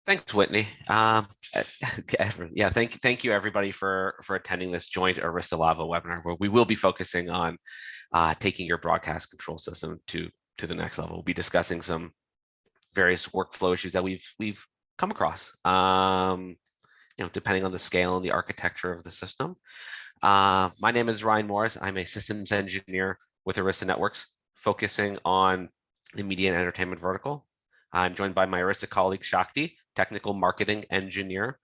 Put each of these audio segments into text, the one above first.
Thanks, Whitney. Yeah, thank you everybody for attending this joint Arista Lava webinar, where we will be focusing on taking your broadcast control system to the next level. We'll be discussing some various workflow issues that we've come across. Depending on the scale and the architecture of the system. My name is Ryan Morris. I'm a systems engineer with Arista Networks, focusing on the media and entertainment vertical. I'm joined by my Arista colleague, Shakti, technical marketing engineer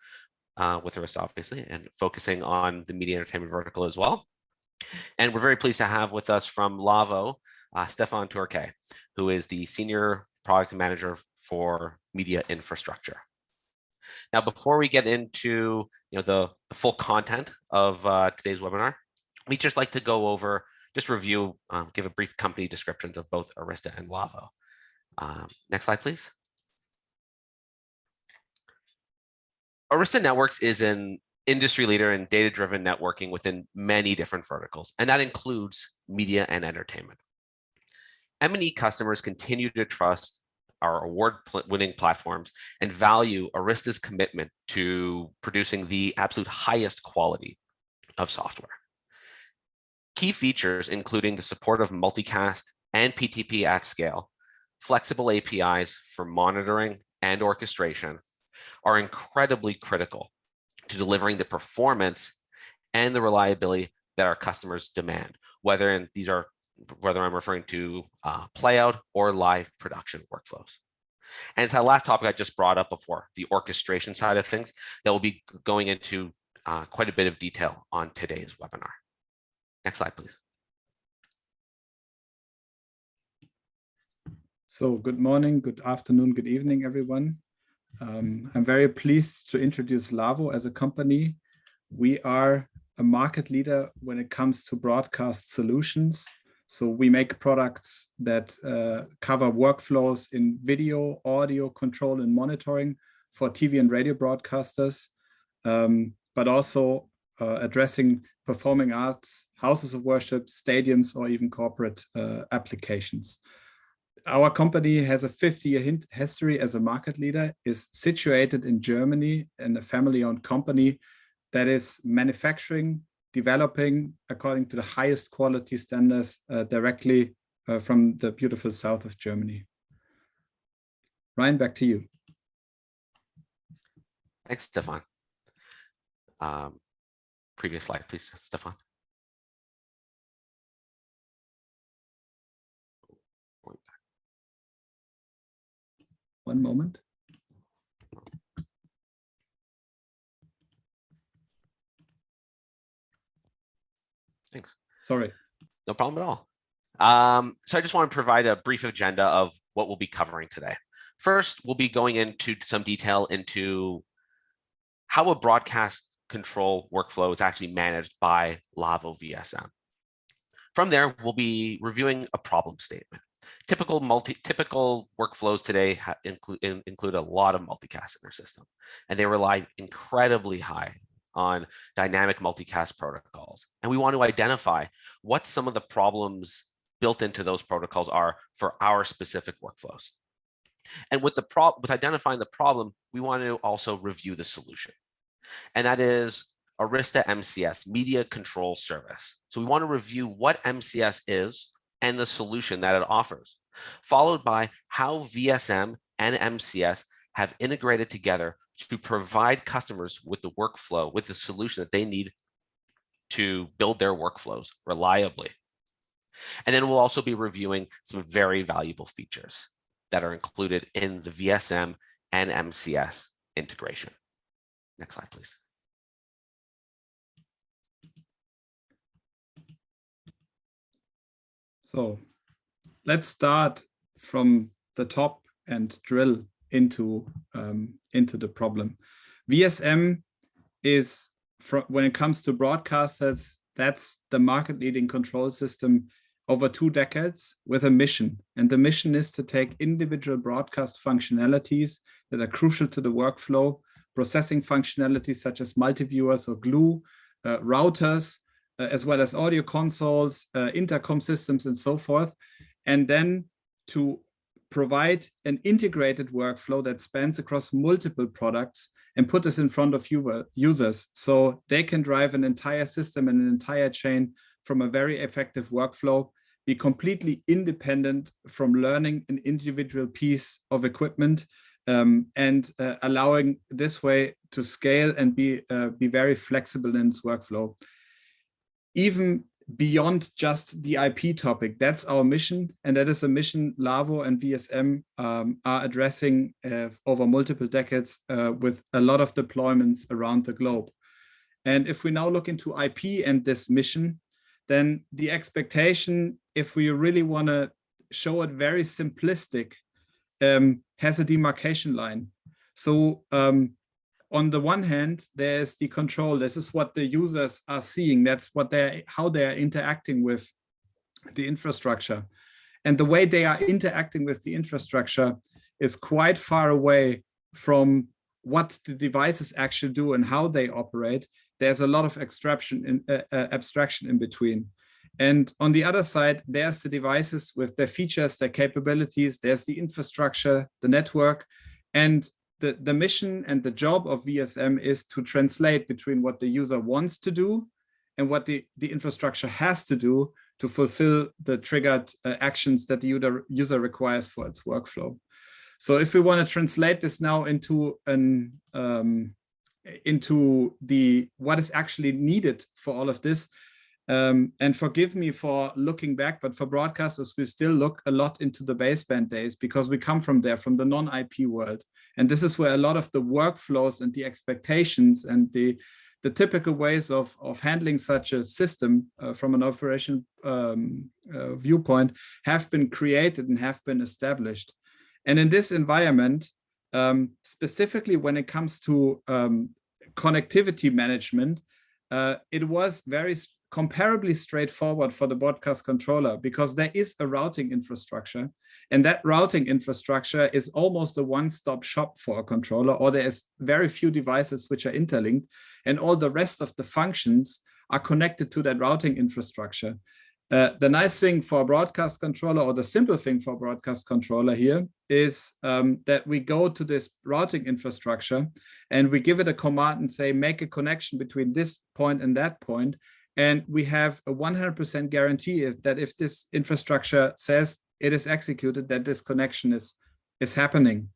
with Arista, obviously, and focusing on the media entertainment vertical as well. And we're very pleased to have with us from Lavo, Stefan Turque, who is the senior product manager for media infrastructure. Now, before we get into the full content of today's webinar, we'd just like to go over, review, give a brief company descriptions of both Arista and Lavo. Next slide, please. Arista Networks is an industry leader in data-driven networking within many different verticals, and that includes media and entertainment. M&E customers continue to trust our award-winning platforms and value Arista's commitment to producing the absolute highest quality of software. Key features including the support of multicast and PTP at scale, flexible APIs for monitoring and orchestration are incredibly critical to delivering the performance and the reliability that our customers demand, whether I'm referring to playout or live production workflows. And it's that last topic I just brought up before, the orchestration side of things, that will be going into quite a bit of detail on today's webinar. Next slide, please. So good morning, good afternoon, good evening, everyone. I'm very pleased to introduce Lavo as a company. We are a market leader when it comes to broadcast solutions. So we make products that cover workflows in video, audio, control, and monitoring for TV and radio broadcasters, but also addressing performing arts, houses of worship, stadiums, or even corporate applications. Our company has a 50-year history as a market leader, is situated in Germany, and a family-owned company that is manufacturing, developing according to the highest quality standards directly from the beautiful south of Germany. Ryan, back to you. Thanks, Stefan. Previous slide, please, Stefan. One moment. Thanks. Sorry. No problem at all. So I just want to provide a brief agenda of what we'll be covering today. First, we'll be going into some detail into how a broadcast control workflow is actually managed by Lavo VSM. From there, we'll be reviewing a problem statement. Typical workflows today include a lot of multicast in their system, and they rely incredibly high on dynamic multicast protocols. And we want to identify what some of the problems built into those protocols are for our specific workflows. And with identifying the problem, we want to also review the solution. And that is Arista MCS, Media Control Service. So we want to review what MCS is and the solution that it offers, followed by how VSM and MCS have integrated together to provide customers with the workflow, with the solution that they need to build their workflows reliably. And then we'll also be reviewing some very valuable features that are included in the VSM and MCS integration. Next slide, please. So let's start from the top and drill into the problem. VSM is, when it comes to broadcasters, that's the market leading control system over 2 decades with a mission. And the mission is to take individual broadcast functionalities that are crucial to the workflow, processing functionalities such as multi-viewers or glue, routers, as well as audio consoles, intercom systems, and so forth, and then to provide an integrated workflow that spans across multiple products and put this in front of users so they can drive an entire system and an entire chain from a very effective workflow, be completely independent from learning an individual piece of equipment, and allowing this way to scale and be very flexible in its workflow. Even beyond just the IP topic, that's our mission, and that is a mission Lavo and VSM are addressing over multiple decades with a lot of deployments around the globe. And if we now look into IP and this mission, then the expectation, if we really want to show it very simplistic, has a demarcation line. So on the one hand, there's the control. This is what the users are seeing. That's what how they're interacting with the infrastructure. And the way they are interacting with the infrastructure is quite far away from what the devices actually do and how they operate. There's a lot of abstraction in between. And on the other side, there's the devices with their features, their capabilities. There's the infrastructure, the network, and the mission and the job of VSM is to translate between what the user wants to do and what the infrastructure has to do to fulfill the triggered actions that the user requires for its workflow. So if we want to translate this now into what is actually needed for all of this, and forgive me for looking back, but for broadcasters, we still look a lot into the baseband days because we come from there, from the non-IP world. And this is where a lot of the workflows and the expectations and the typical ways of handling such a system from an operation viewpoint have been created and have been established. And in this environment, specifically when it comes to connectivity management, it was very comparably straightforward for the broadcast controller because there is a routing infrastructure, and that routing infrastructure is almost a one-stop shop for a controller, or there's very few devices which are interlinked, and all the rest of the functions are connected to that routing infrastructure. The nice thing for a broadcast controller, or the simple thing for a broadcast controller here, is that we go to this routing infrastructure and we give it a command and say, make a connection between this point and that point. And we have a 100% guarantee that if this infrastructure says it is executed, that this connection is happening.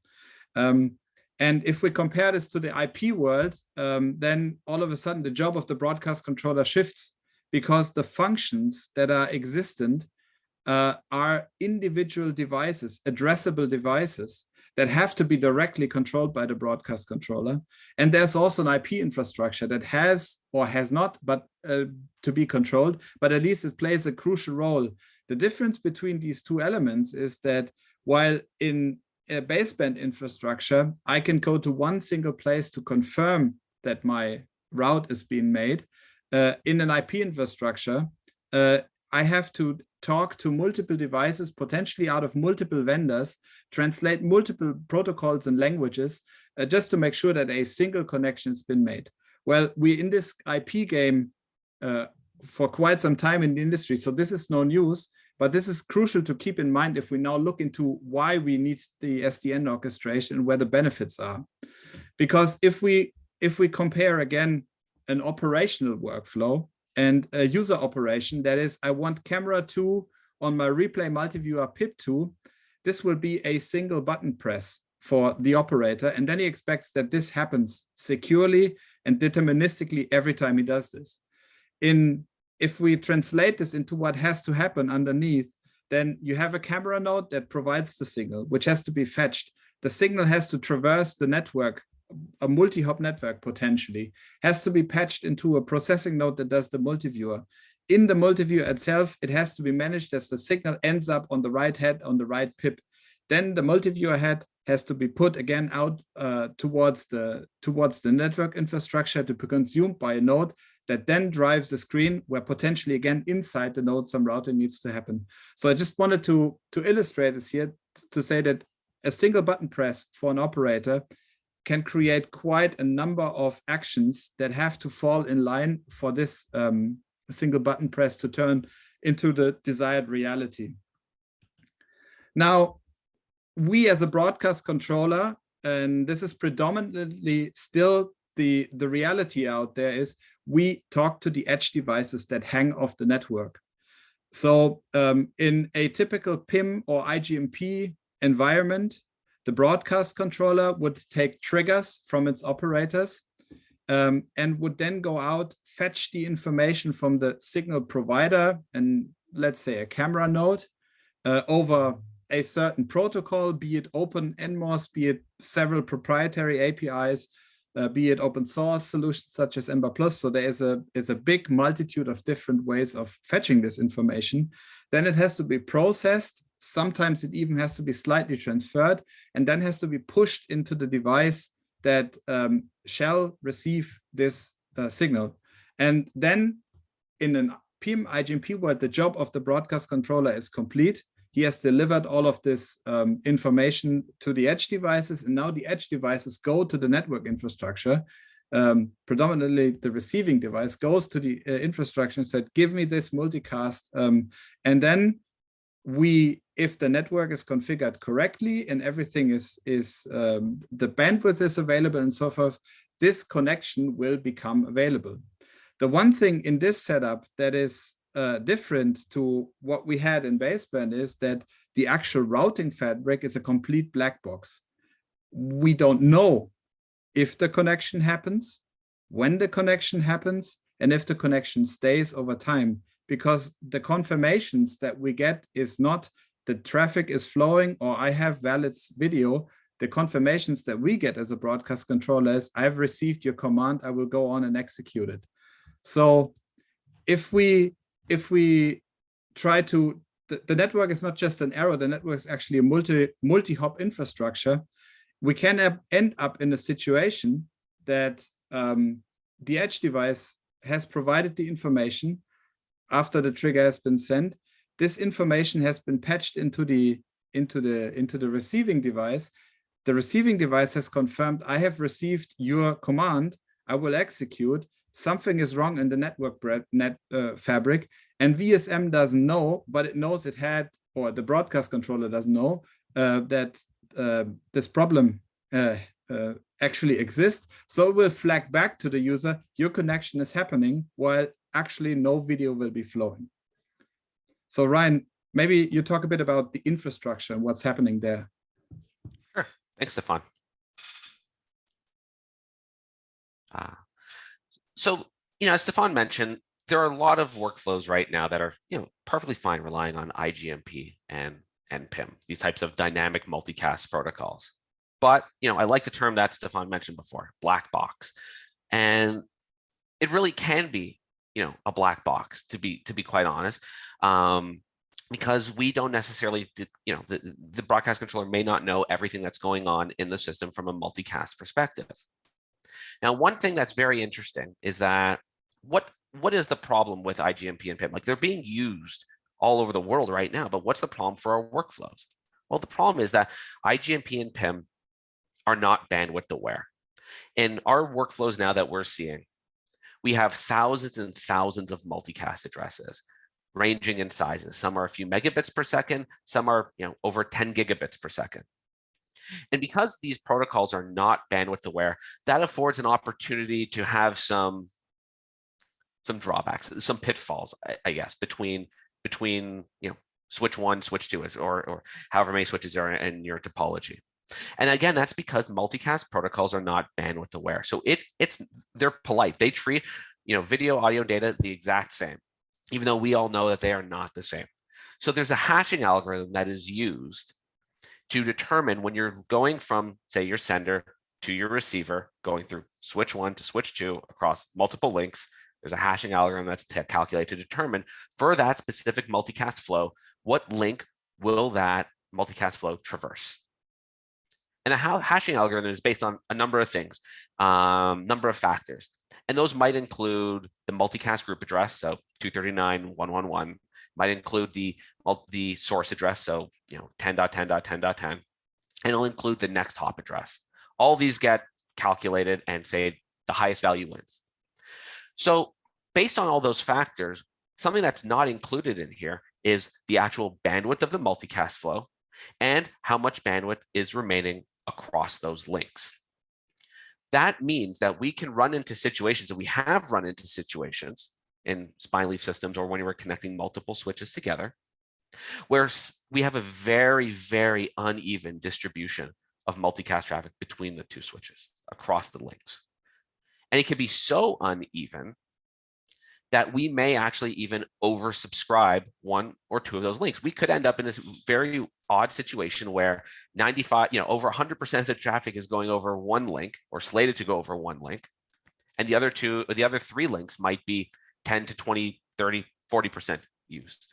And if we compare this to the IP world, then all of a sudden the job of the broadcast controller shifts, because the functions that are existent are individual devices, addressable devices that have to be directly controlled by the broadcast controller. And there's also an IP infrastructure that has or has not, but to be controlled, but at least it plays a crucial role. The difference between these two elements is that while in a baseband infrastructure, I can go to one single place to confirm that my route is being made, in an IP infrastructure, I have to talk to multiple devices, potentially out of multiple vendors, translate multiple protocols and languages, just to make sure that a single connection has been made. Well, we're in this IP game for quite some time in the industry, so this is no news, but this is crucial to keep in mind if we now look into why we need the SDN orchestration and where the benefits are. Because if we compare again an operational workflow and a user operation, that is, I want camera 2 on my replay multiviewer PIP2, this will be a single button press for the operator, and then he expects that this happens securely and deterministically every time he does this. If we translate this into what has to happen underneath, then you have a camera node that provides the signal, which has to be fetched. The signal has to traverse the network, a multi-hop network potentially, has to be patched into a processing node that does the multiviewer. In the multiviewer itself, it has to be managed as the signal ends up on the right head, on the right pip. Then the multiviewer head has to be put again out towards the network infrastructure to be consumed by a node that then drives the screen, where potentially again inside the node some routing needs to happen. So I just wanted to illustrate this here to say that a single button press for an operator can create quite a number of actions that have to fall in line for this single button press to turn into the desired reality. Now, we as a broadcast controller, and this is predominantly still the reality out there, is we talk to the edge devices that hang off the network. So in a typical PIM or IGMP environment, the broadcast controller would take triggers from its operators and would then go out, fetch the information from the signal provider, and let's say a camera node, over a certain protocol, be it open NMOS, be it several proprietary APIs, be it open source solutions such as Ember Plus. So there is a big multitude of different ways of fetching this information. Then it has to be processed. Sometimes it even has to be slightly transferred, and then has to be pushed into the device that shall receive this signal. And then in an PIM IGMP world, the job of the broadcast controller is complete. He has delivered all of this information to the edge devices, and now the edge devices go to the network infrastructure. Predominantly the receiving device goes to the infrastructure and said, give me this multicast. And then if the network is configured correctly and everything is the bandwidth is available and so forth, this connection will become available. The one thing in this setup that is different to what we had in baseband is that the actual routing fabric is a complete black box. We don't know if the connection happens, when the connection happens, and if the connection stays over time, because the confirmations that we get is not the traffic is flowing or I have valid video. The confirmations that we get as a broadcast controller is I've received your command, I will go on and execute it. So if we try to, the network is not just an arrow, the network is actually a multi-hop infrastructure. We can end up in a situation that the edge device has provided the information after the trigger has been sent. This information has been patched into the receiving device. The receiving device has confirmed, I have received your command, I will execute. Something is wrong in the network fabric, and VSM doesn't know, but it knows it had, or the broadcast controller doesn't know that this problem actually exists. So it will flag back to the user, your connection is happening, while actually no video will be flowing. So Ryan, maybe you talk a bit about the infrastructure and what's happening there. Sure. Thanks, Stefan. So, as Stefan mentioned, there are a lot of workflows right now that are, perfectly fine relying on IGMP and PIM, these types of dynamic multicast protocols. But, I like the term that Stefan mentioned before, black box. And it really can be, a black box, to be quite honest, because we don't necessarily, the broadcast controller may not know everything that's going on in the system from a multicast perspective. Now, one thing that's very interesting is that what is the problem with IGMP and PIM? Like, they're being used all over the world right now, but what's the problem for our workflows? Well, the problem is that IGMP and PIM are not bandwidth aware. In our workflows now that we're seeing, we have thousands and thousands of multicast addresses ranging in sizes. Some are a few megabits per second, some are over 10 gigabits per second. And because these protocols are not bandwidth aware, that affords an opportunity to have some drawbacks, some pitfalls, I guess, between switch one, switch two, or however many switches are in your topology. And again, that's because multicast protocols are not bandwidth aware. So they're polite. They treat video, audio, data the exact same, even though we all know that they are not the same. So there's a hashing algorithm that is used to determine when you're going from, say, your sender to your receiver, going through switch one to switch two across multiple links. There's a hashing algorithm that's calculated to determine for that specific multicast flow, what link will that multicast flow traverse. And a hashing algorithm is based on a number of things, number of factors. And those might include the multicast group address, so 239.111, might include the source address, so 10.10.10.10, and it'll include the next hop address. All these get calculated and say the highest value wins. So based on all those factors, something that's not included in here is the actual bandwidth of the multicast flow and how much bandwidth is remaining across those links. That means that we can run into situations, and we have run into situations in spine leaf systems or when we're connecting multiple switches together, where we have a very, very uneven distribution of multicast traffic between the two switches across the links. And it can be so uneven that we may actually even oversubscribe one or two of those links. We could end up in this very odd situation where 95, over 100% of the traffic is going over one link or slated to go over one link. And the other three links might be 10 to 20, 30, 40% used.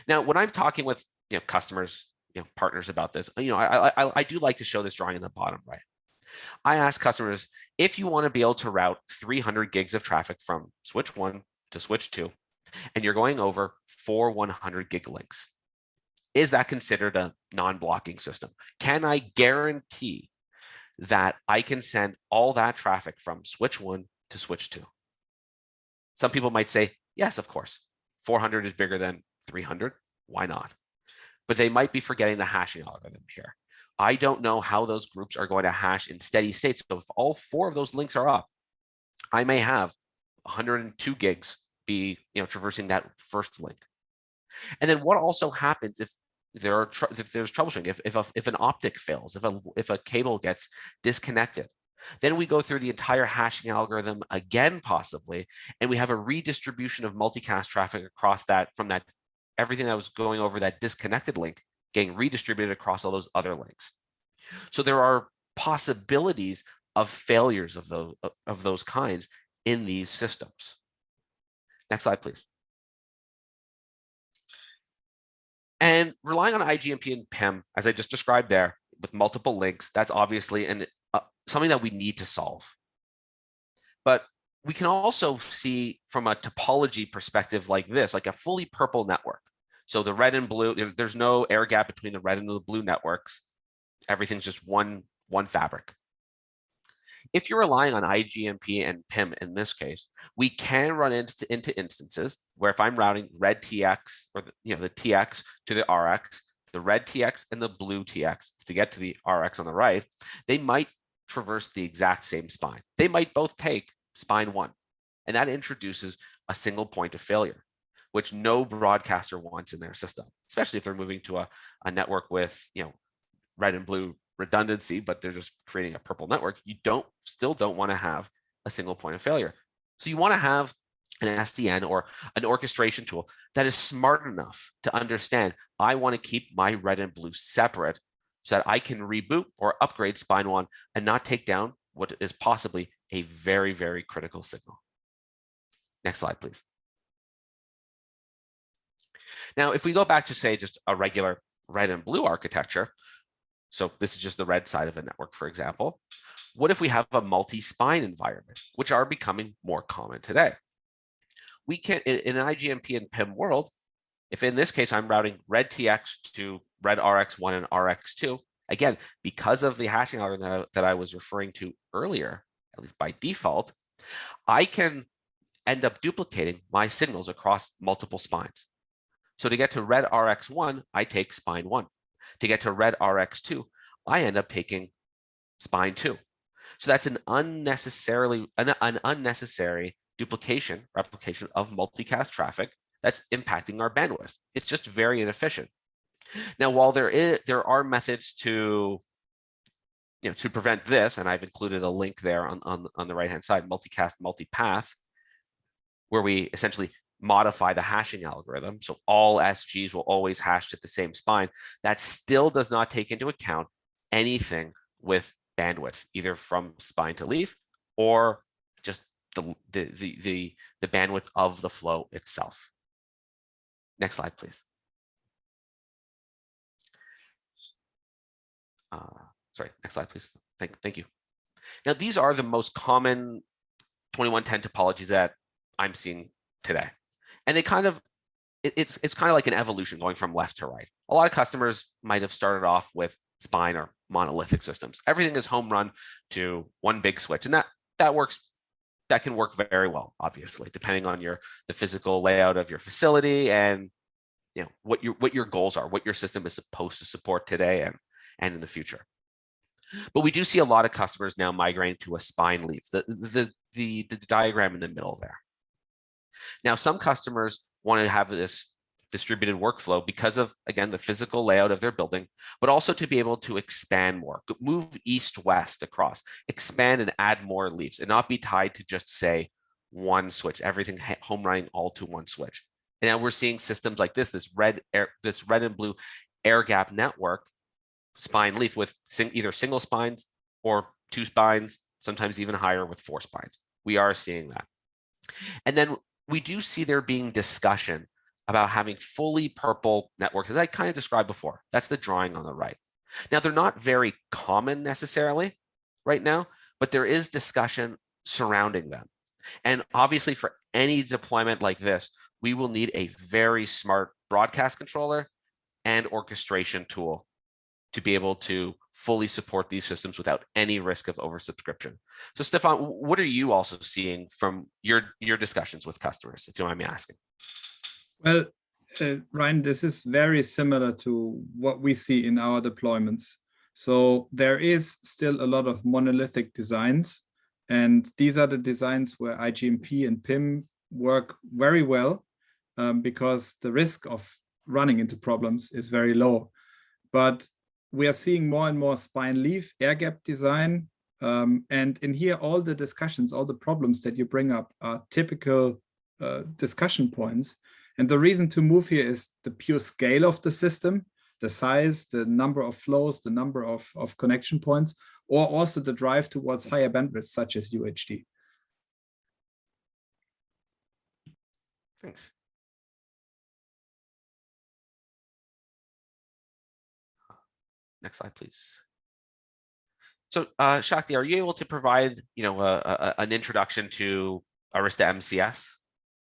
Now, when I'm talking with customers, partners about this, I do like to show this drawing in the bottom right. I ask customers, if you want to be able to route 300 gigs of traffic from switch 1 to switch 2, and you're going over 4 100 gig links, is that considered a non-blocking system? Can I guarantee that I can send all that traffic from switch 1 to switch 2? Some people might say, yes, of course. 400 is bigger than 300. Why not? But they might be forgetting the hashing algorithm here. I don't know how those groups are going to hash in steady state. So if all 4 of those links are up, I may have 102 gigs be traversing that first link. And then what also happens if there's troubleshooting, if an optic fails, if a cable gets disconnected, then we go through the entire hashing algorithm again, possibly, and we have a redistribution of multicast traffic across from everything that was going over that disconnected link getting redistributed across all those other links. So there are possibilities of failures of those kinds in these systems. Next slide, please. And relying on IGMP and PIM, as I just described there, with multiple links, that's obviously something that we need to solve. But we can also see from a topology perspective like this, like a fully purple network. So the red and blue, there's no air gap between the red and the blue networks. Everything's just one fabric. If you're relying on IGMP and PIM in this case, we can run into instances where if I'm routing red TX or the TX to the RX, the red TX and the blue TX to get to the RX on the right, they might traverse the exact same spine. They might both take spine 1, and that introduces a single point of failure, which no broadcaster wants in their system, especially if they're moving to a network with red and blue redundancy, but they're just creating a purple network. You still don't want to have a single point of failure. So you want to have an SDN or an orchestration tool that is smart enough to understand, I want to keep my red and blue separate so that I can reboot or upgrade spine 1 and not take down what is possibly a very, very critical signal. Next slide, please. Now, if we go back to, say, just a regular red and blue architecture, so this is just the red side of a network, for example, what if we have a multi-spine environment, which are becoming more common today? We can, in an IGMP and PIM world, if in this case I'm routing red TX to red RX1 and RX2, again, because of the hashing algorithm that I was referring to earlier, at least by default, I can end up duplicating my signals across multiple spines. So to get to red RX1, I take spine 1. To get to red RX2, I end up taking spine 2. So that's an unnecessary replication of multicast traffic that's impacting our bandwidth. It's just very inefficient. Now, while there are methods to prevent this, and I've included a link there on the right-hand side, multicast, multipath, where we essentially modify the hashing algorithm. So all SGs will always hash at the same spine. That still does not take into account anything with bandwidth, either from spine to leaf or just the bandwidth of the flow itself. Next slide, please. Sorry, next slide, please. Thank you. Now, these are the most common 2110 topologies that I'm seeing today. And they it's kind of like an evolution going from left to right. A lot of customers might have started off with spine or monolithic systems. Everything is home run to one big switch. And that can work very well, obviously, depending on the physical layout of your facility and what your goals are, what your system is supposed to support today and in the future. But we do see a lot of customers now migrating to a spine leaf, the diagram in the middle there. Now, some customers want to have this distributed workflow because of, again, the physical layout of their building, but also to be able to expand more, move east-west across, expand and add more leaves, and not be tied to just, say, one switch, everything home running all to one switch. And now we're seeing systems like this red and blue air gap network spine leaf with either single spines or 2 spines, sometimes even higher with 4 spines. We are seeing that. And then we do see there being discussion about having fully purple networks, as I kind of described before. That's the drawing on the right. Now, they're not very common necessarily right now, but there is discussion surrounding them. And obviously, for any deployment like this, we will need a very smart broadcast controller and orchestration tool to be able to fully support these systems without any risk of oversubscription. So Stefan, what are you also seeing from your discussions with customers, if you don't mind me asking? Well, Ryan, this is very similar to what we see in our deployments. So there is still a lot of monolithic designs, and these are the designs where IGMP and PIM work very well because the risk of running into problems is very low. But we are seeing more and more spine leaf air gap design. And in here, all the discussions, all the problems that you bring up are typical discussion points. And the reason to move here is the pure scale of the system, the size, the number of flows, the number of connection points, or also the drive towards higher bandwidth, such as UHD. Thanks. Next slide, please. So Shakti, are you able to provide an introduction to Arista MCS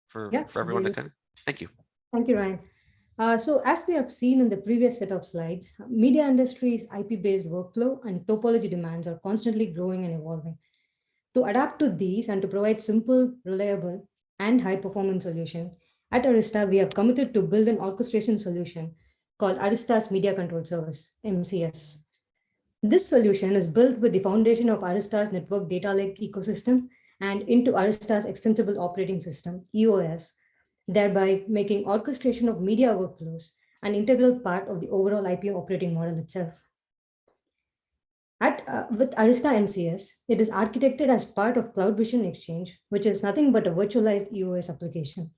for everyone attending? Thank you. Thank you, Ryan. So as we have seen in the previous set of slides, media industry's IP-based workflow and topology demands are constantly growing and evolving. To adapt to these and to provide simple, reliable, and high-performance solution, at Arista, we have committed to build an orchestration solution called Arista's Media Control Service, MCS. This solution is built with the foundation of Arista's network data lake ecosystem and into Arista's extensible operating system, EOS, thereby making orchestration of media workflows an integral part of the overall IP operating model itself. With Arista MCS, it is architected as part of CloudVision Exchange, which is nothing but a virtualized EOS application.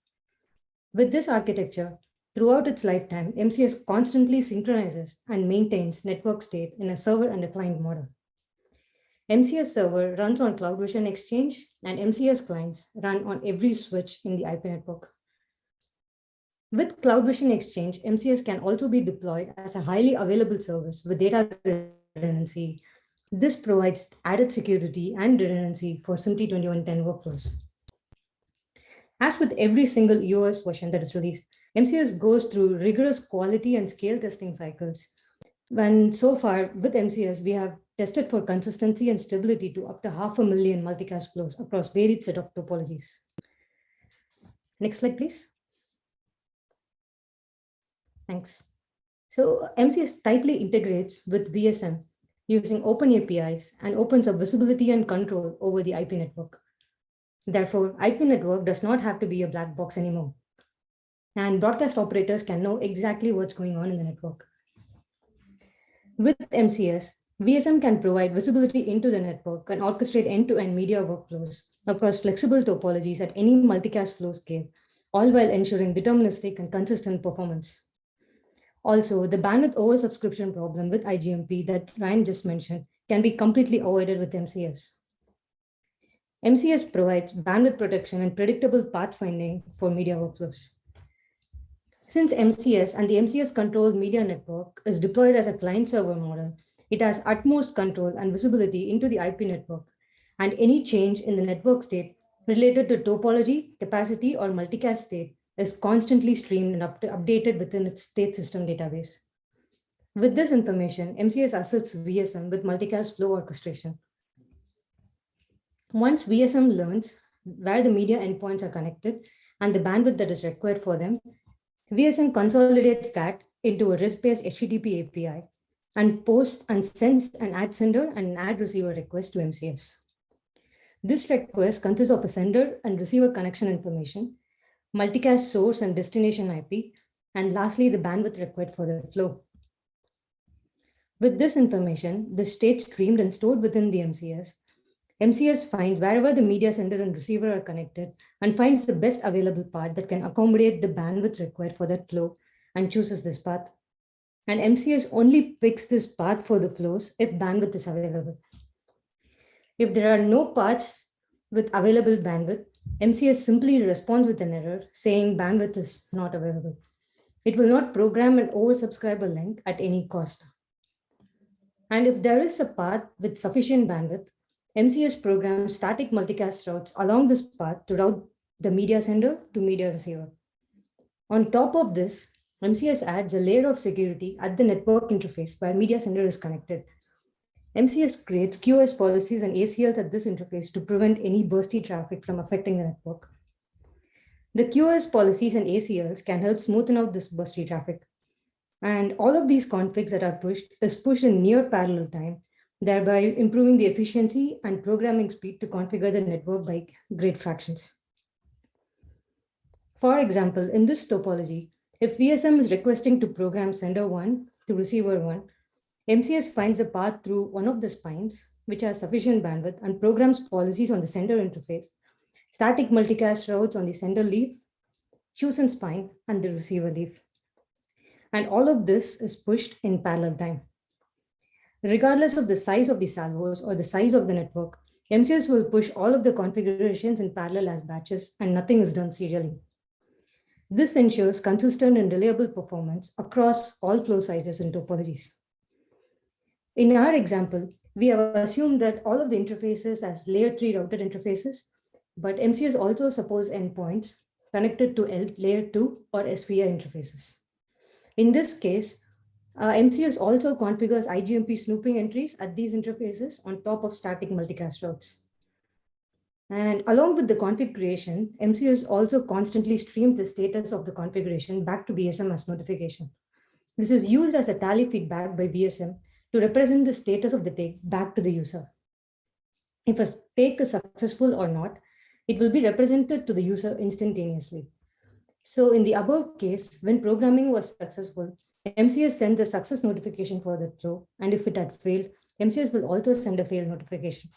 With this architecture, throughout its lifetime, MCS constantly synchronizes and maintains network state in a server and a client model. MCS server runs on CloudVision Exchange, and MCS clients run on every switch in the IP network. With CloudVision Exchange, MCS can also be deployed as a highly available service with data redundancy. This provides added security and redundancy for SMPTE 2110 workflows. As with every single EOS version that is released, MCS goes through rigorous quality and scale testing cycles. And so far, with MCS, we have tested for consistency and stability to up to 500,000 multicast flows across varied set of topologies. Next slide, please. Thanks. So MCS tightly integrates with VSM using open APIs and opens up visibility and control over the IP network. Therefore, IP network does not have to be a black box anymore. And broadcast operators can know exactly what's going on in the network. With MCS, VSM can provide visibility into the network and orchestrate end-to-end media workflows across flexible topologies at any multicast flow scale, all while ensuring deterministic and consistent performance. Also, the bandwidth oversubscription problem with IGMP that Ryan just mentioned can be completely avoided with MCS. MCS provides bandwidth protection and predictable pathfinding for media workflows. Since MCS and the MCS controlled media network is deployed as a client-server model, it has utmost control and visibility into the IP network, and any change in the network state related to topology, capacity, or multicast state is constantly streamed and updated within its state system database. With this information, MCS assists VSM with multicast flow orchestration. Once VSM learns where the media endpoints are connected and the bandwidth that is required for them, VSM consolidates that into a REST-based HTTP API and posts and sends an ad sender and an ad receiver request to MCS. This request consists of a sender and receiver connection information, multicast source and destination IP, and lastly, the bandwidth required for the flow. With this information, the state streamed and stored within the MCS. MCS finds wherever the media sender and receiver are connected and finds the best available path that can accommodate the bandwidth required for that flow and chooses this path. And MCS only picks this path for the flows if bandwidth is available. If there are no paths with available bandwidth, MCS simply responds with an error saying bandwidth is not available. It will not program an oversubscriber link at any cost. And if there is a path with sufficient bandwidth, MCS programs static multicast routes along this path to route the media sender to media receiver. On top of this, MCS adds a layer of security at the network interface where media sender is connected. MCS creates QoS policies and ACLs at this interface to prevent any bursty traffic from affecting the network. The QoS policies and ACLs can help smoothen out this bursty traffic. And all of these configs that are pushed is pushed in near parallel time, thereby improving the efficiency and programming speed to configure the network by great fractions. For example, in this topology, if VSM is requesting to program sender 1 to receiver 1, MCS finds a path through one of the spines, which has sufficient bandwidth, and programs policies on the sender interface, static multicast routes on the sender leaf, chosen spine, and the receiver leaf. And all of this is pushed in parallel time. Regardless of the size of the salvos or the size of the network, MCS will push all of the configurations in parallel as batches and nothing is done serially. This ensures consistent and reliable performance across all flow sizes and topologies. In our example, we have assumed that all of the interfaces as layer 3 routed interfaces, but MCS also supports endpoints connected to layer 2 or SVI interfaces. In this case, MCS also configures IGMP snooping entries at these interfaces on top of static multicast routes. And along with the configuration, MCS also constantly streams the status of the configuration back to VSM as notification. This is used as a tally feedback by VSM to represent the status of the take back to the user. If a take is successful or not, it will be represented to the user instantaneously. So in the above case, when programming was successful, MCS sends a success notification for the flow, and if it had failed, MCS will also send a fail notification.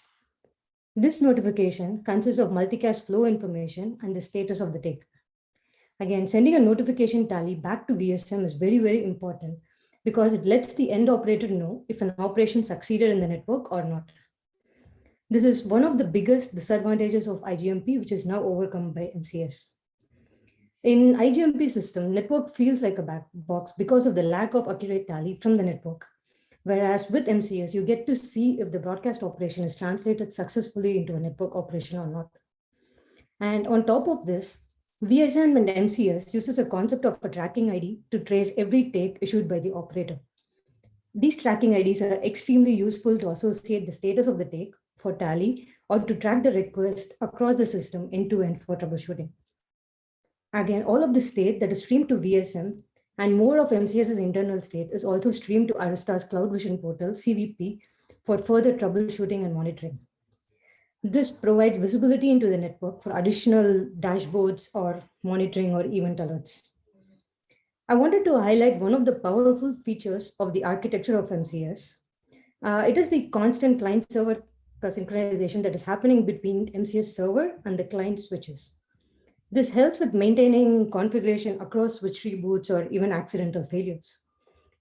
This notification consists of multicast flow information and the status of the take. Again, sending a notification tally back to VSM is very, very important because it lets the end operator know if an operation succeeded in the network or not. This is one of the biggest disadvantages of IGMP, which is now overcome by MCS. In IGMP system, network feels like a black box because of the lack of accurate tally from the network. Whereas with MCS, you get to see if the broadcast operation is translated successfully into a network operation or not. And on top of this, VSM and MCS uses a concept of a tracking ID to trace every take issued by the operator. These tracking IDs are extremely useful to associate the status of the take for tally or to track the request across the system end-to-end for troubleshooting. Again, all of the state that is streamed to VSM and more of MCS's internal state is also streamed to Arista's Cloud Vision portal, CVP, for further troubleshooting and monitoring. This provides visibility into the network for additional dashboards or monitoring or event alerts. I wanted to highlight one of the powerful features of the architecture of MCS. It is the constant client-server synchronization that is happening between MCS server and the client switches. This helps with maintaining configuration across switch reboots or even accidental failures.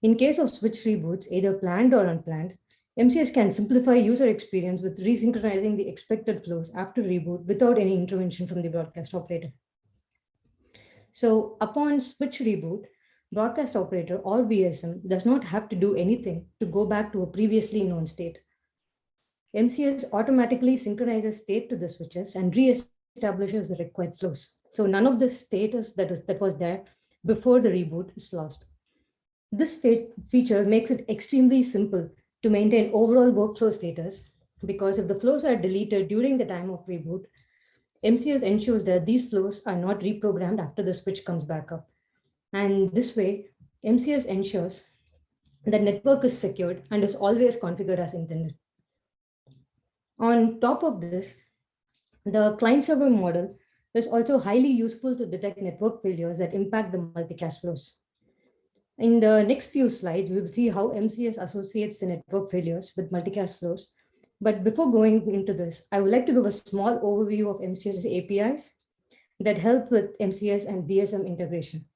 In case of switch reboots, either planned or unplanned, MCS can simplify user experience with resynchronizing the expected flows after reboot without any intervention from the broadcast operator. So upon switch reboot, broadcast operator or VSM does not have to do anything to go back to a previously known state. MCS automatically synchronizes state to the switches and reestablishes the required flows. So none of the status that was there before the reboot is lost. This feature makes it extremely simple to maintain overall workflow status because if the flows are deleted during the time of reboot, MCS ensures that these flows are not reprogrammed after the switch comes back up. And this way, MCS ensures that network is secured and is always configured as intended. On top of this, the client-server model is also highly useful to detect network failures that impact the multicast flows. In the next few slides, we will see how MCS associates the network failures with multicast flows. But before going into this, I would like to give a small overview of MCS's APIs that help with MCS and VSM integration.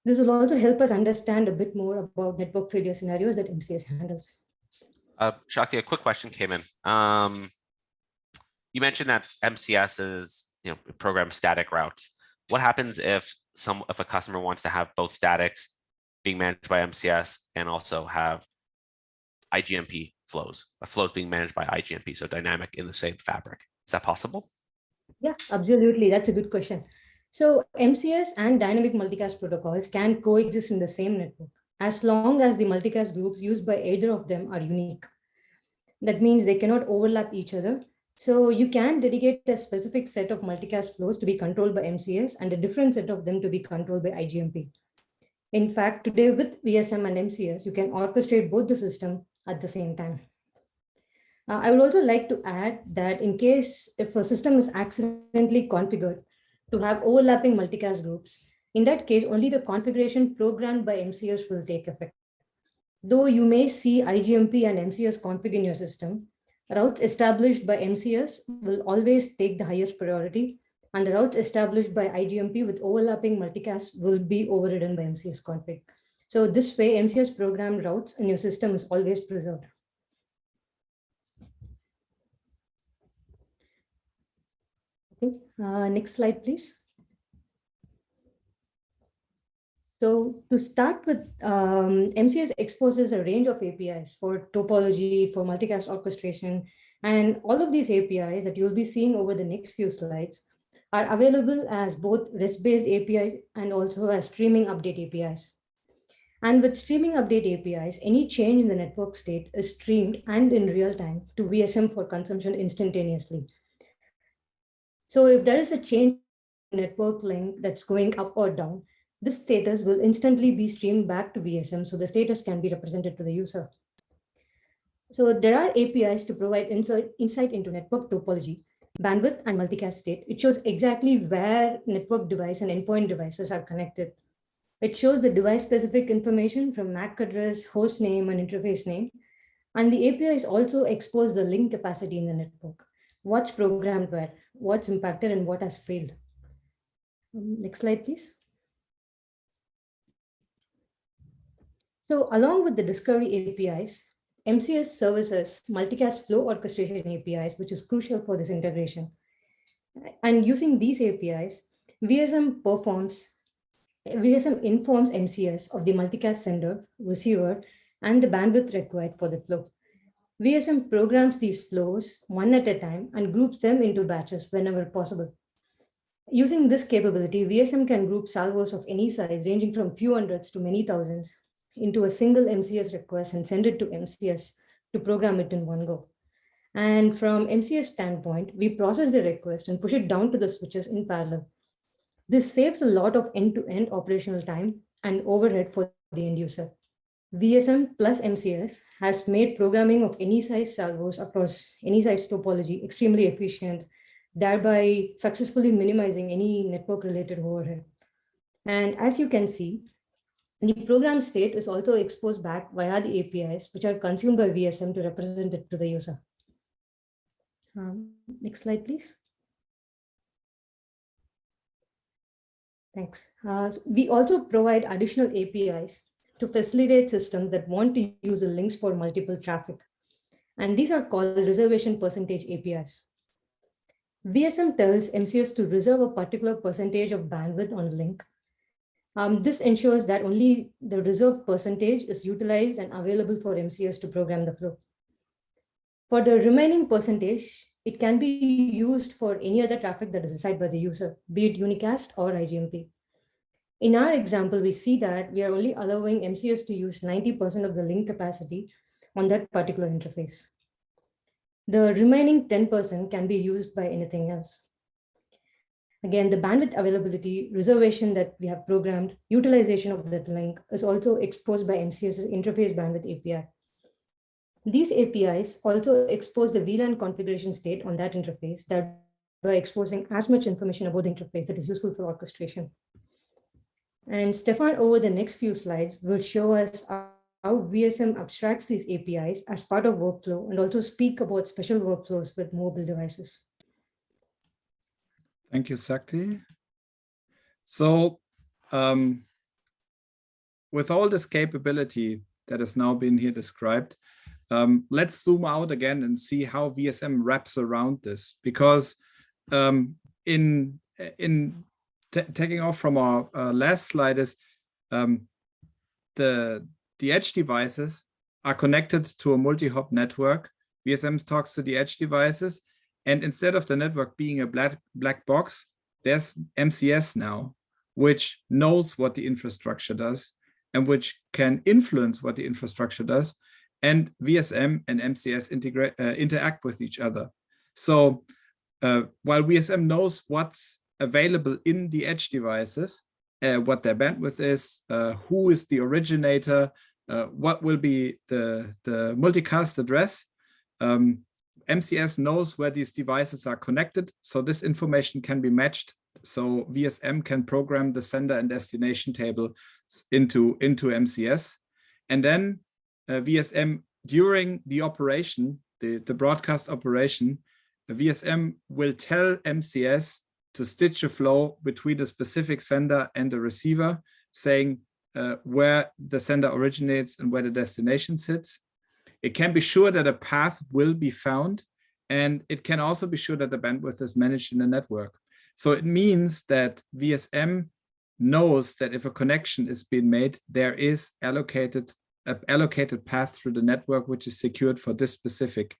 This will also help us understand a bit more about network failure scenarios that MCS handles. Shakti, a quick question came in. You mentioned that MCS is, program static routes. What happens if a customer wants to have both statics being managed by MCS and also have IGMP flows being managed by IGMP, so dynamic in the same fabric? Is that possible? Yeah, absolutely. That's a good question. So MCS and dynamic multicast protocols can coexist in the same network as long as the multicast groups used by either of them are unique. That means they cannot overlap each other. So you can dedicate a specific set of multicast flows to be controlled by MCS and a different set of them to be controlled by IGMP. In fact, today with VSM and MCS, you can orchestrate both the system at the same time. I would also like to add that in case if a system is accidentally configured to have overlapping multicast groups, in that case, only the configuration programmed by MCS will take effect. Though you may see IGMP and MCS config in your system, routes established by MCS will always take the highest priority, and the routes established by IGMP with overlapping multicast will be overridden by MCS config. So this way, MCS programmed routes in your system is always preserved. Okay, next slide, please. So to start with, MCS exposes a range of APIs for topology, for multicast orchestration, and all of these APIs that you'll be seeing over the next few slides are available as both REST-based APIs and also as streaming update APIs. And with streaming update APIs, any change in the network state is streamed and in real time to VSM for consumption instantaneously. So if there is a change in network link that's going up or down, this status will instantly be streamed back to VSM, so the status can be represented to the user. So there are APIs to provide insight into network topology, bandwidth, and multicast state. It shows exactly where network device and endpoint devices are connected. It shows the device-specific information from MAC address, host name, and interface name. And the APIs also expose the link capacity in the network. What's programmed where, what's impacted, and what has failed. Next slide, please. So along with the discovery APIs, MCS services multicast flow orchestration APIs, which is crucial for this integration. And using these APIs, VSM informs MCS of the multicast sender, receiver, and the bandwidth required for the flow. VSM programs these flows one at a time and groups them into batches whenever possible. Using this capability, VSM can group salvos of any size, ranging from few hundreds to many thousands, into a single MCS request and send it to MCS to program it in one go. And from MCS standpoint, we process the request and push it down to the switches in parallel. This saves a lot of end-to-end operational time and overhead for the end user. VSM plus MCS has made programming of any size salvos across any size topology extremely efficient, thereby successfully minimizing any network-related overhead. And as you can see, the program state is also exposed back via the APIs, which are consumed by VSM to represent it to the user. Next slide, please. Thanks. We also provide additional APIs to facilitate systems that want to use the links for multiple traffic. And these are called reservation percentage APIs. VSM tells MCS to reserve a particular percentage of bandwidth on a link. This ensures that only the reserved percentage is utilized and available for MCS to program the flow. For the remaining percentage, it can be used for any other traffic that is decided by the user, be it unicast or IGMP. In our example, we see that we are only allowing MCS to use 90% of the link capacity on that particular interface. The remaining 10% can be used by anything else. Again, the bandwidth availability reservation that we have programmed, utilization of that link is also exposed by MCS's interface bandwidth API. These APIs also expose the VLAN configuration state on that interface, thereby exposing as much information about the interface that is useful for orchestration. And Stefan, over the next few slides, will show us how VSM abstracts these APIs as part of workflow and also speak about special workflows with mobile devices. Thank you, Sakti. So with all this capability that has now been here described, let's zoom out again and see how VSM wraps around this. Because taking off from our last slide is the edge devices are connected to a multi-hop network. VSM talks to the edge devices. And instead of the network being a black box, there's MCS now, which knows what the infrastructure does and which can influence what the infrastructure does. And VSM and MCS interact with each other. So while VSM knows what's available in the edge devices, what their bandwidth is, who is the originator, what will be the multicast address, MCS knows where these devices are connected, so this information can be matched. So VSM can program the sender and destination table into MCS. And then VSM, during the operation, the broadcast operation, VSM will tell MCS to stitch a flow between the specific sender and the receiver, saying where the sender originates and where the destination sits. It can be sure that a path will be found, and it can also be sure that the bandwidth is managed in the network. So it means that VSM knows that if a connection is being made, there is allocated path through the network, which is secured for this specific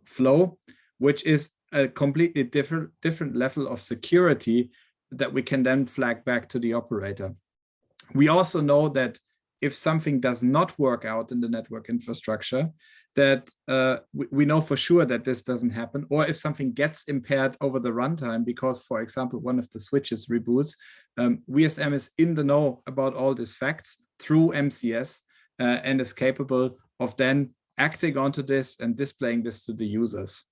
flow, which is a completely different level of security that we can then flag back to the operator. We also know that if something does not work out in the network infrastructure, that we know for sure that this doesn't happen, or if something gets impaired over the runtime because, for example, one of the switches reboots, VSM is in the know about all these facts through MCS and is capable of then acting onto this and displaying this to the users.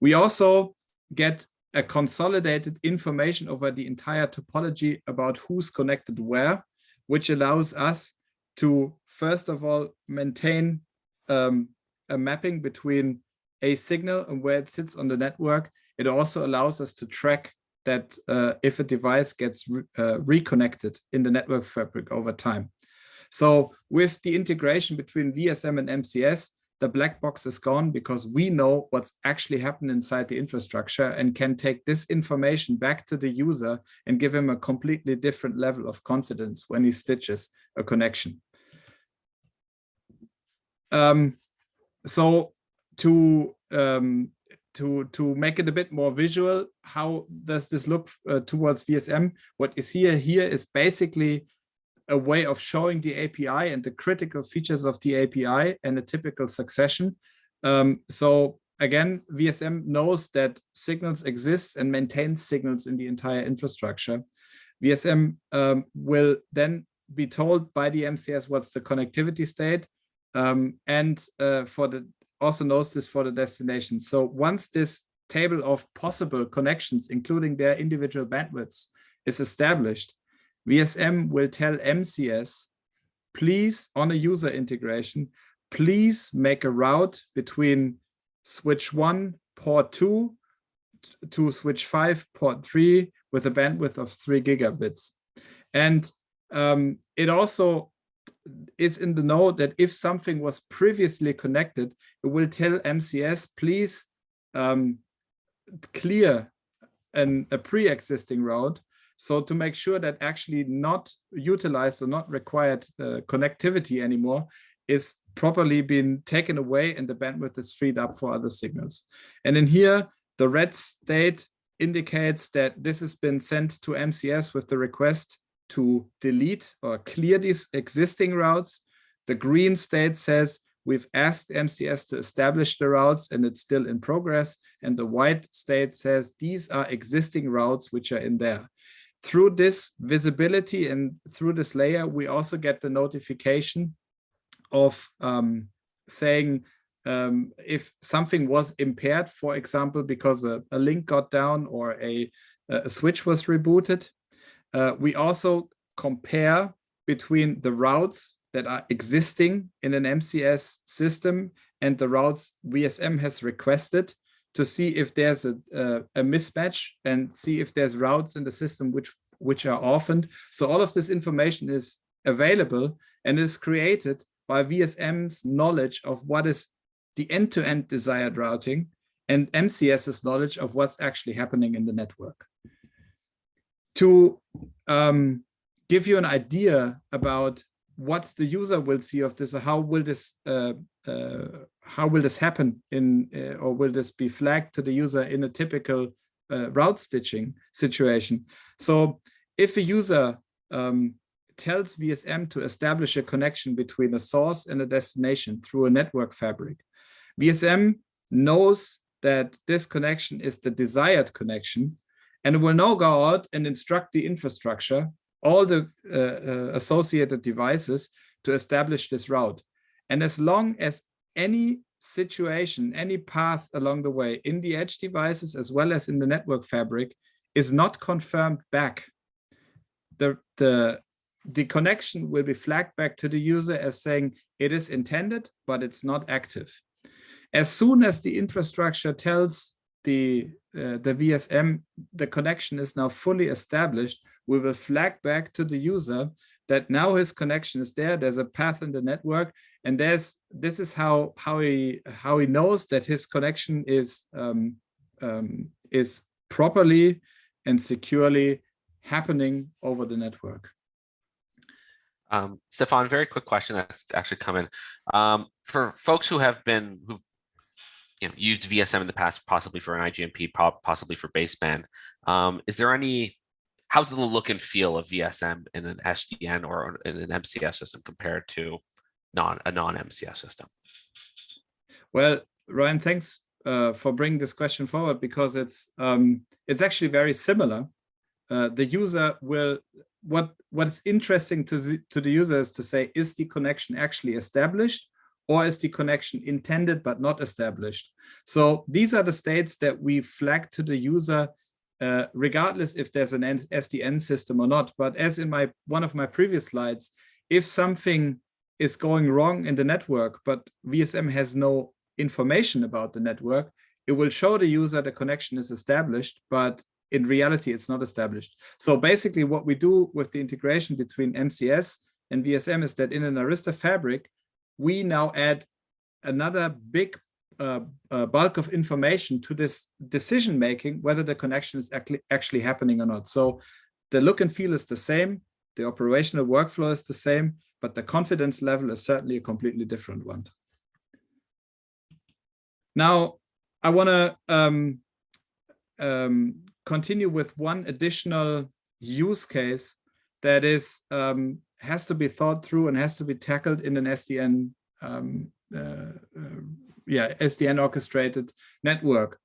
We also get a consolidated information over the entire topology about who's connected where, which allows us to, first of all, maintain a mapping between a signal and where it sits on the network. It also allows us to track that if a device gets reconnected in the network fabric over time. So with the integration between VSM and MCS, the black box is gone because we know what's actually happened inside the infrastructure and can take this information back to the user and give him a completely different level of confidence when he stitches a connection. So to make it a bit more visual, how does this look towards VSM? What you see here is basically a way of showing the API and the critical features of the API and a typical succession. So again, VSM knows that signals exist and maintains signals in the entire infrastructure. VSM will then be told by the MCS what's the connectivity state, and also knows this for the destination. So once this table of possible connections, including their individual bandwidths, is established, VSM will tell MCS, please, on a user integration, please make a route between switch 1, port 2, to switch 5, port 3, with a bandwidth of 3 gigabits. And it also is in the know that if something was previously connected, it will tell MCS, please clear a pre-existing route. So to make sure that actually not utilized or not required connectivity anymore is properly being taken away and the bandwidth is freed up for other signals. And in here, the red state indicates that this has been sent to MCS with the request to delete or clear these existing routes. The green state says we've asked MCS to establish the routes and it's still in progress. And the white state says these are existing routes which are in there. Through this visibility and through this layer, we also get the notification of saying if something was impaired, for example, because a link got down or a switch was rebooted. We also compare between the routes that are existing in an MCS system and the routes VSM has requested to see if there's a mismatch and see if there's routes in the system which are orphaned. So all of this information is available and is created by VSM's knowledge of what is the end-to-end desired routing and MCS's knowledge of what's actually happening in the network. To give you an idea about what the user will see of this, or how will this happen or will this be flagged to the user in a typical route stitching situation. So if a user tells VSM to establish a connection between a source and a destination through a network fabric, VSM knows that this connection is the desired connection, and it will now go out and instruct the infrastructure, all the associated devices, to establish this route. And as long as any situation, any path along the way in the edge devices as well as in the network fabric is not confirmed back, the connection will be flagged back to the user as saying it is intended, but it's not active. As soon as the infrastructure tells the VSM the connection is now fully established, we will flag back to the user that now his connection is there. There's a path in the network, and this is how he knows that his connection is properly and securely happening over the network. Stefan, very quick question that's actually come in. For folks who've used VSM in the past, possibly for an IGMP, possibly for baseband, is there any, how's the look and feel of VSM in an SDN or in an MCS system compared to a non-MCS system? Well, Ryan, thanks for bringing this question forward, because it's actually very similar. The user will, what is interesting to the user is to say, is the connection actually established, or is the connection intended but not established? So these are the states that we flag to the user, regardless if there's an SDN system or not. But as in one of my previous slides, if something is going wrong in the network, but VSM has no information about the network, it will show the user the connection is established, but in reality, it's not established. So basically what we do with the integration between MCS and VSM is that in an Arista fabric, we now add another big bulk of information to this decision-making, whether the connection is actually happening or not. So the look and feel is the same, the operational workflow is the same, but the confidence level is certainly a completely different one. Now, I want to continue with one additional use case that is has to be thought through and has to be tackled in an SDN SDN orchestrated network.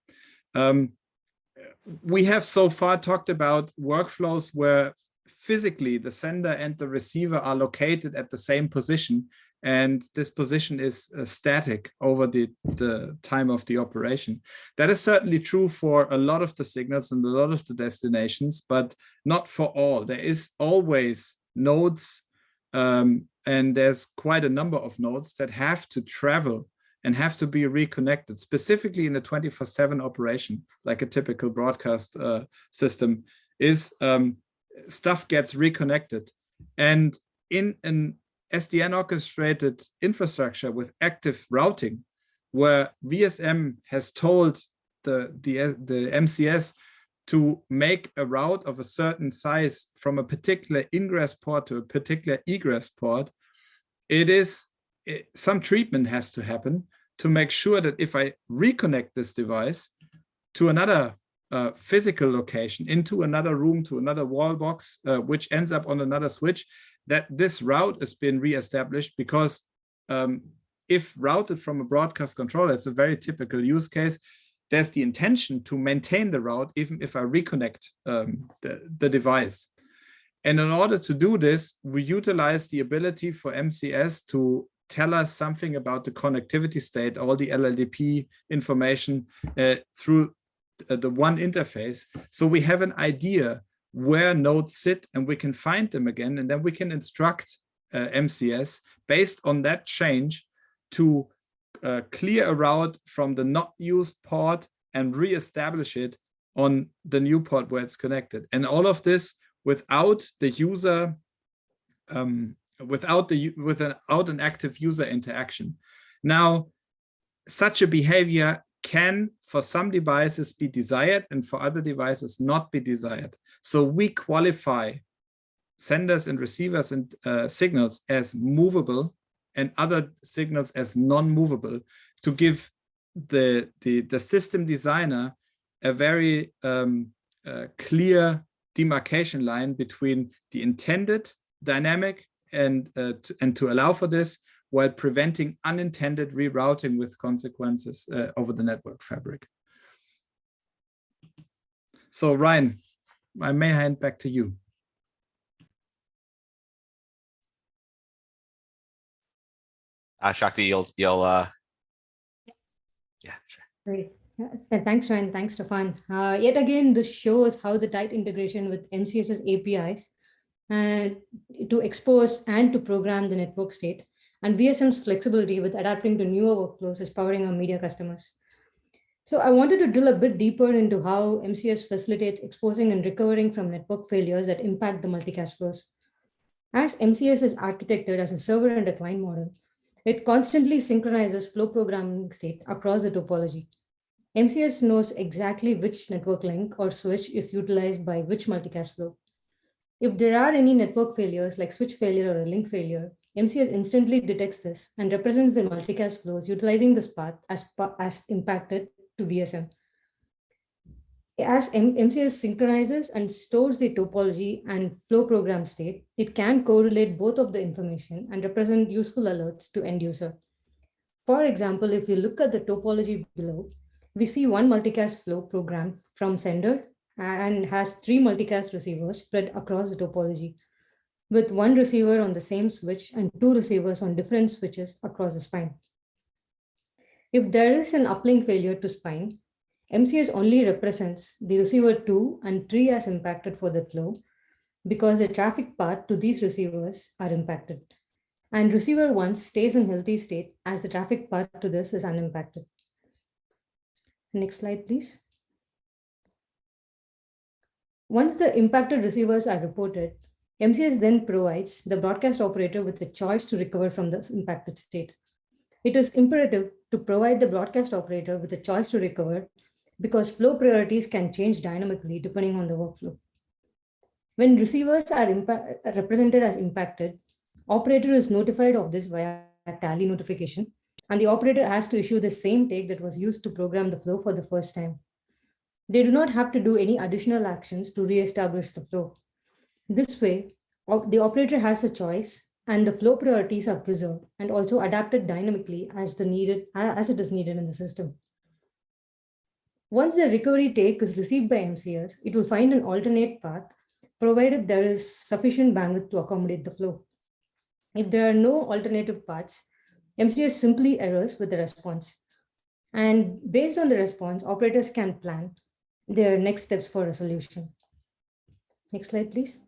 We have so far talked about workflows where physically the sender and the receiver are located at the same position, and this position is static over the time of the operation. That is certainly true for a lot of the signals and a lot of the destinations, but not for all. There is always nodes, and there's quite a number of nodes that have to travel and have to be reconnected, specifically in a 24/7 operation, like a typical broadcast system is. Stuff gets reconnected, and in an SDN orchestrated infrastructure with active routing, where VSM has told the MCS to make a route of a certain size from a particular ingress port to a particular egress port, some treatment has to happen to make sure that if I reconnect this device to another physical location, into another room, to another wall box, which ends up on another switch, that this route has been reestablished, because if routed from a broadcast controller, it's a very typical use case. There's the intention to maintain the route even if I reconnect the device. And in order to do this, we utilize the ability for MCS to tell us something about the connectivity state, all the LLDP information through the one interface. So we have an idea where nodes sit and we can find them again. And then we can instruct MCS based on that change to clear a route from the not used port and reestablish it on the new port where it's connected. And all of this without the user, without an active user interaction. Now, such a behavior can, for some devices, be desired and for other devices not be desired. So we qualify senders and receivers and signals as movable and other signals as non-movable to give the system designer a very clear demarcation line between the intended dynamic and to allow for this while preventing unintended rerouting with consequences over the network fabric. So Ryan, I may hand back to you. Shakti, you'll yeah, sure. Great. Thanks, Ryan. Thanks, Stefan. Yet again, this shows how the tight integration with MCS's APIs to expose and to program the network state, and VSM's flexibility with adapting to newer workflows is powering our media customers. So I wanted to drill a bit deeper into how MCS facilitates exposing and recovering from network failures that impact the multicast flows. As MCS is architected as a server and a client model, it constantly synchronizes flow programming state across the topology. MCS knows exactly which network link or switch is utilized by which multicast flow. If there are any network failures like switch failure or a link failure, MCS instantly detects this and represents the multicast flows utilizing this path as impacted to VSM. As MCS synchronizes and stores the topology and flow program state, it can correlate both of the information and represent useful alerts to end user. For example, if you look at the topology below, we see one multicast flow program from sender and has 3 multicast receivers spread across the topology, with 1 receiver on the same switch and 2 receivers on different switches across the spine. If there is an uplink failure to spine, MCS only represents the receiver 2 and 3 as impacted for the flow because the traffic path to these receivers are impacted. And receiver 1 stays in healthy state as the traffic path to this is unimpacted. Next slide, please. Once the impacted receivers are reported, MCS then provides the broadcast operator with the choice to recover from this impacted state. It is imperative to provide the broadcast operator with the choice to recover because flow priorities can change dynamically depending on the workflow. When receivers are represented as impacted, operator is notified of this via a tally notification, and the operator has to issue the same take that was used to program the flow for the first time. They do not have to do any additional actions to reestablish the flow. This way, the operator has a choice and the flow priorities are preserved and also adapted dynamically as it is needed in the system. Once the recovery take is received by MCS, it will find an alternate path provided there is sufficient bandwidth to accommodate the flow. If there are no alternative paths, MCS simply errors with the response. And based on the response, operators can plan their next steps for resolution. Next slide, please.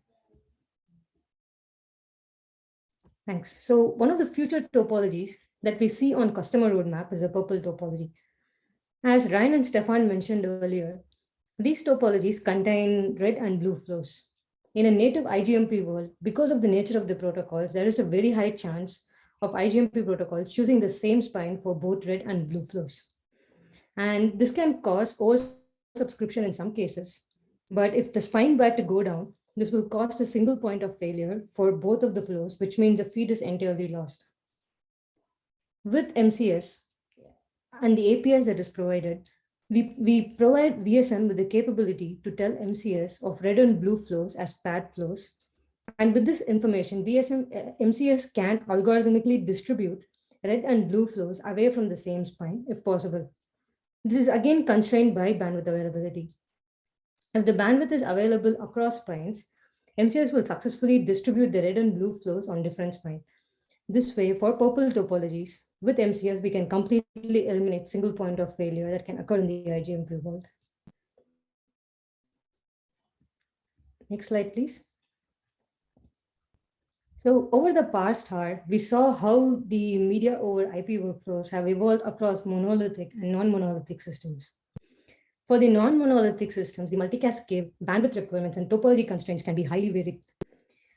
Thanks. So one of the future topologies that we see on customer roadmap is a purple topology. As Ryan and Stefan mentioned earlier, these topologies contain red and blue flows. In a native IGMP world, because of the nature of the protocols, there is a very high chance of IGMP protocols choosing the same spine for both red and blue flows. And this can cause oversubscription in some cases. But if the spine were to go down, this will cause a single point of failure for both of the flows, which means the feed is entirely lost. With MCS and the APIs that is provided, we provide VSM with the capability to tell MCS of red and blue flows as paired flows. And with this information, MCS can algorithmically distribute red and blue flows away from the same spine if possible. This is again constrained by bandwidth availability. If the bandwidth is available across spines, MCS will successfully distribute the red and blue flows on different spines. This way, for purple topologies, with MCS, we can completely eliminate single point of failure that can occur in the IGMP world. Next slide, please. So over the past hour, we saw how the media over IP workflows have evolved across monolithic and non-monolithic systems. For the non-monolithic systems, the multicast scale, bandwidth requirements, and topology constraints can be highly varied.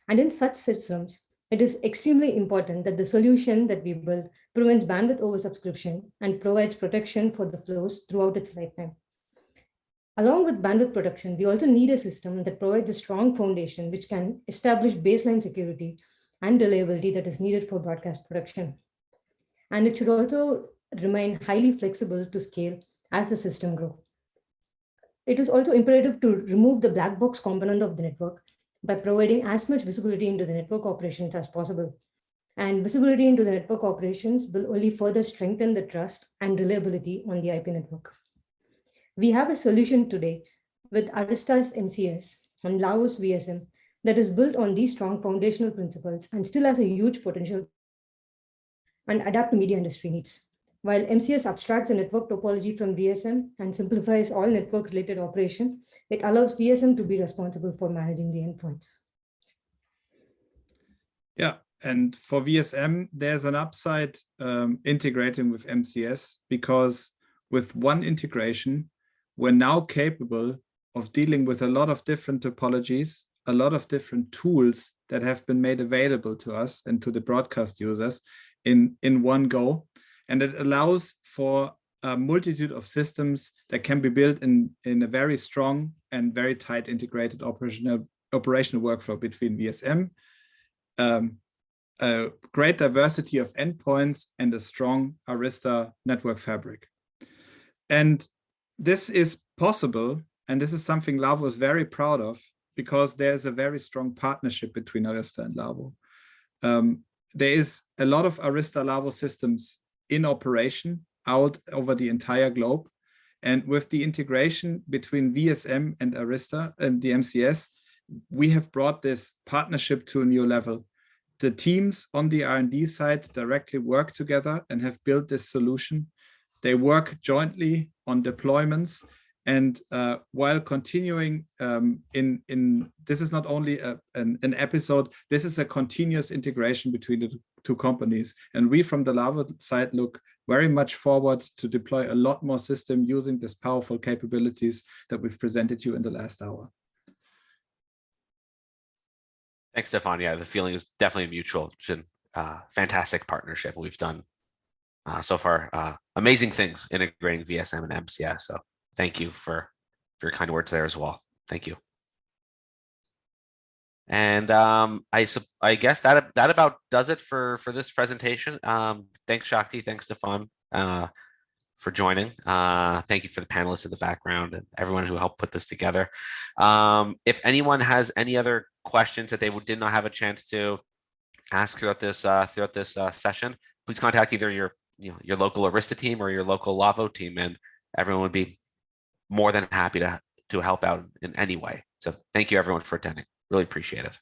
And in such systems, it is extremely important that the solution that we build prevents bandwidth oversubscription and provides protection for the flows throughout its lifetime. Along with bandwidth protection, we also need a system that provides a strong foundation which can establish baseline security and reliability that is needed for broadcast protection. And it should also remain highly flexible to scale as the system grows. It is also imperative to remove the black box component of the network by providing as much visibility into the network operations as possible. And visibility into the network operations will only further strengthen the trust and reliability on the IP network. We have a solution today with Arista's MCS and Lavvo's VSM that is built on these strong foundational principles and still has a huge potential and adapt to media industry needs. While MCS abstracts the network topology from VSM and simplifies all network-related operation, it allows VSM to be responsible for managing the endpoints. Yeah, and for VSM, there's an upside integrating with MCS, because with one integration, we're now capable of dealing with a lot of different topologies, a lot of different tools that have been made available to us and to the broadcast users in one go. And it allows for a multitude of systems that can be built in a very strong and very tight integrated operational workflow between VSM, a great diversity of endpoints, and a strong Arista network fabric. And this is possible, and this is something Lavvo is very proud of, because there's a very strong partnership between Arista and Lavvo. There is a lot of Arista Lavvo systems in operation out over the entire globe. And with the integration between VSM and Arista and the MCS, we have brought this partnership to a new level. The teams on the R&D side directly work together and have built this solution. They work jointly on deployments. And while continuing this is not only an episode, this is a continuous integration between the two companies. And we from the Lavvo side look very much forward to deploy a lot more system using these powerful capabilities that we've presented you in the last hour. Thanks, Stefan. Yeah, the feeling is definitely mutual. It's been fantastic partnership. We've done so far amazing things integrating VSM and MCS. So thank you for your kind words there as well. Thank you. And I guess that about does it for this presentation. Thanks, Shakti. Thanks, Stefan, for joining. Thank you for the panelists in the background and everyone who helped put this together. If anyone has any other questions that they did not have a chance to ask throughout this session, please contact either your local Arista team or your local Lavvo team, and everyone would be more than happy to help out in any way. So thank you everyone for attending. Really appreciate it.